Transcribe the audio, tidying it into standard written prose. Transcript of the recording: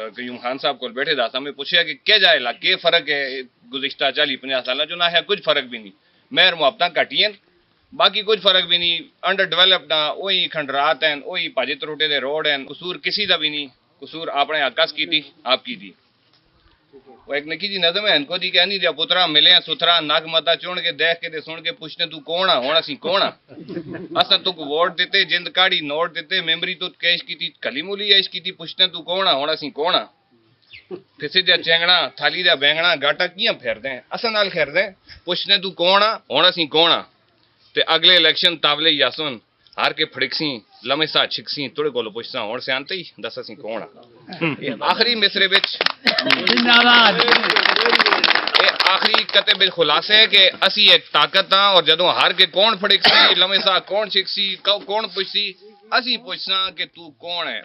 कयूम खान साहब को बैठे था, हमें पूछा कि क्या जाए ला के फर्क है गुज़िश्ता 40-50 साल जो ना है, कुछ फर्क भी नहीं, मेहर मुहब्बत घटियन, बाकी कुछ फर्क भी नहीं, अंडर डेवलप्ड ना, वही खंडरात हैं, वही भाजे त्रुटे दे रोड हैं, कसूर किसी का भी नहीं, कसूर आपने आकाश की थी, आपकी थी। वो एक निकी जी नज़म है, इनको दी कहनी दिया पुत्रा मिले सुथरा नाग माता चुन के देख के सुन के पूछने तू कौन आ, होना सी कौन आ, असा तुक वोट देते जिंद काड़ी नोट देते मेमरी तो कैश की थी कली मूली ऐश की थी, पूछने तू कौन आ, होना सी कौन आ, फिसे दिया चेंगना थाली दिया बैंगना गाटा कियां फेर दें असा नाल खेर दें, पूछने तू कौन आ, होना सी कौन आ, ते अगले इलेक्शन तावले यासुन हार के फड़कसी लमे सा छिकसी तोड़े कोलो पुछसा होण से आंते ही दस असी कौन आ। आखिरी मिसरे विच जिंदाबाद ये आखिरी कते बिल खुलासे है कि असी एक ताकत हां और जदों हार के कौन फड़कसी लमे सा कौन छिकसी कौन पुछसी असी पुछसा कि तू कौन है।